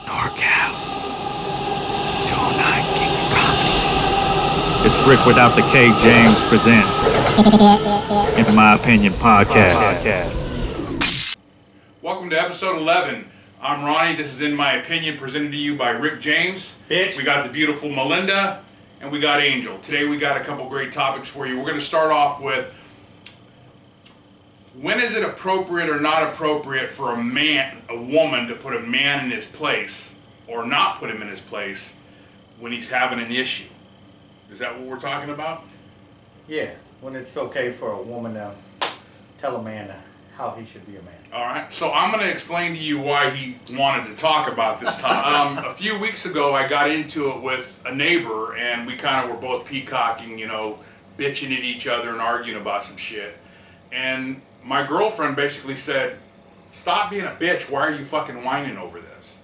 NorCal. 209 King of Comedy. It's Rick without the K. James presents In My Opinion Podcast. Welcome to episode 11. I'm Ronnie. This is In My Opinion, presented to you by Rick James. Bitch. We got the beautiful Melinda, and we got Angel. Today we got a couple great topics for you. We're going to start off with, when is it appropriate or not appropriate for a woman to put a man in his place, or not put him in his place, when he's having an issue? Is that what we're talking about? Yeah, when it's okay for a woman to tell a man how he should be a man. All right, so I'm going to explain to you why he wanted to talk about this topic. A few weeks ago, I got into it with a neighbor, and we kind of were both peacocking, bitching at each other and arguing about some shit. And my girlfriend basically said, "Stop being a bitch, why are you fucking whining over this?"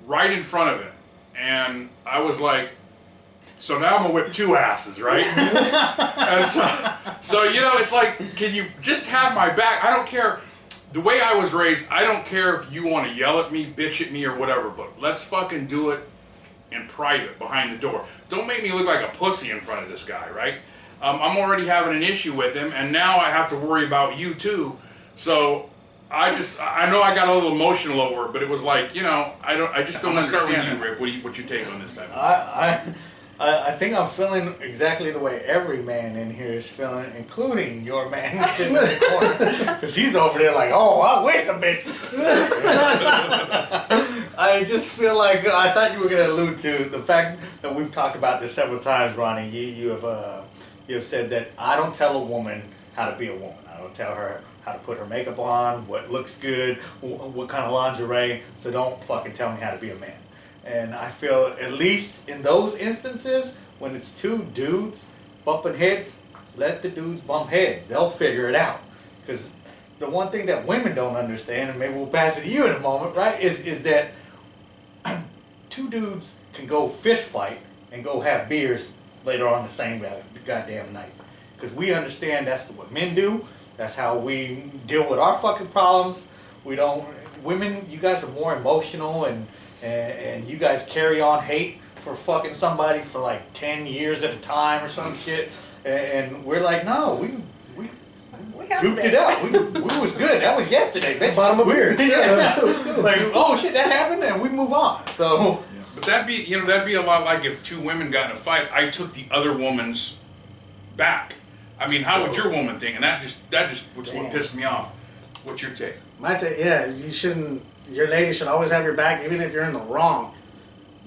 Right in front of him. And I was like, so now I'm gonna whip two asses, right? And so it's like, can you just have my back? I don't care. The way I was raised, I don't care if you want to yell at me, bitch at me, or whatever, but let's fucking do it in private, behind the door. Don't make me look like a pussy in front of this guy, right? I'm already having an issue with him, and now I have to worry about you too. So I know I got a little emotional over it, but it was like, I just don't understand. Start with you, Rick. What's your take on this type of thing? I think I'm feeling exactly the way every man in here is feeling, including your man sitting in the corner. Because he's over there like, oh, I wish a bitch. I just feel like, I thought you were going to allude to the fact that we've talked about this several times, Ronnie. You have said that I don't tell a woman how to be a woman. I don't tell her how to put her makeup on, what looks good, what kind of lingerie. So don't fucking tell me how to be a man. And I feel, at least in those instances, when it's two dudes bumping heads, let the dudes bump heads. They'll figure it out. Because the one thing that women don't understand, and maybe we'll pass it to you in a moment, right, is that two dudes can go fist fight and go have beers later on the same goddamn night. Because we understand that's what men do. That's how we deal with our fucking problems. Women, you guys are more emotional and you guys carry on hate for fucking somebody for like 10 years at a time or some shit. And we're like, no, we duped it out. We was good. That was yesterday, bitch. Bottom of beer. Yeah. Like, oh shit, that happened, and we move on. So. But that'd be a lot like if two women got in a fight, I took the other woman's back. I mean, how would your woman think? And that just was what pissed me off. What's your take? My take, yeah, you shouldn't. Your lady should always have your back, even if you're in the wrong.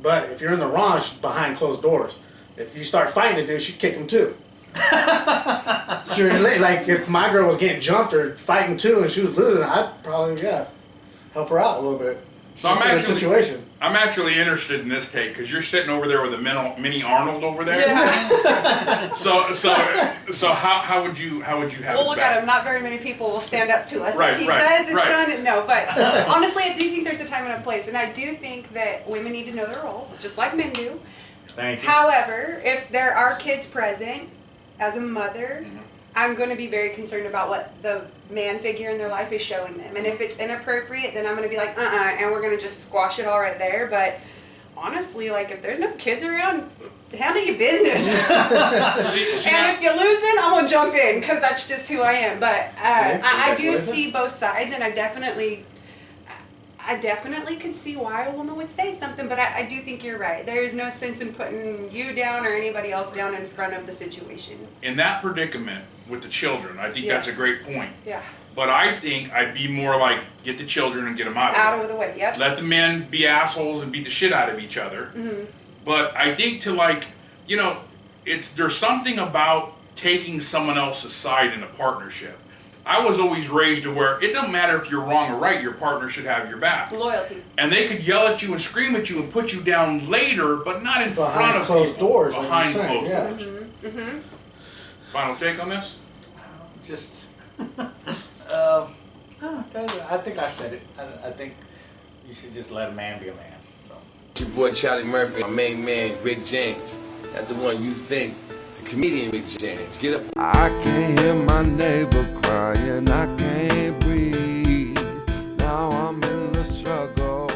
But if you're in the wrong, she's behind closed doors. If you start fighting a dude, she'd kick him too. Sure, like if my girl was getting jumped or fighting too, and she was losing, I'd probably help her out a little bit. So I'm actually interested in this take because you're sitting over there with a mini Arnold over there. Yeah. so how would you have his look back? at him. Not very many people will stand up to us. Right, If he right, says it's right. gonna, no. But honestly, I do think there's a time and a place, and I do think that women need to know their role, just like men do. Thank you. However, if there are kids present, as a mother, I'm going to be very concerned about what the man figure in their life is showing them. And if it's inappropriate, then I'm going to be like, and we're going to just squash it all right there. But honestly, like, if there's no kids around, handle your business. And if you're losing, I'm going to jump in because that's just who I am. But I do see both sides, and I definitely could see why a woman would say something, but I do think you're right. There is no sense in putting you down or anybody else down in front of the situation. In that predicament with the children, I think that's a great point. Yeah. But I think I'd be more like, get the children and get them out of the way. Yep. Let the men be assholes and beat the shit out of each other. Mm-hmm. But I think there's something about taking someone else's side in a partnership. I was always raised to where it doesn't matter if you're wrong or right, your partner should have your back. Loyalty. And they could yell at you and scream at you and put you down later, but not in front of closed people. doors. Behind closed yeah. doors. Mm-hmm. Mm-hmm. Final take on this? I think I said it. I think you should just let a man be a man. So. It's your boy Charlie Murphy, my main man Rick James. That's the one you think, the comedian Rick James. Get up. I can hear my neighbor crying, I can't breathe. Now I'm in the struggle,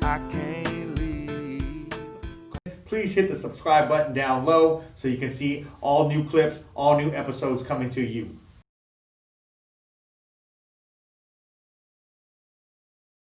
I I can't leave. Please hit the subscribe button down low so you can see all new clips, all new episodes coming to you.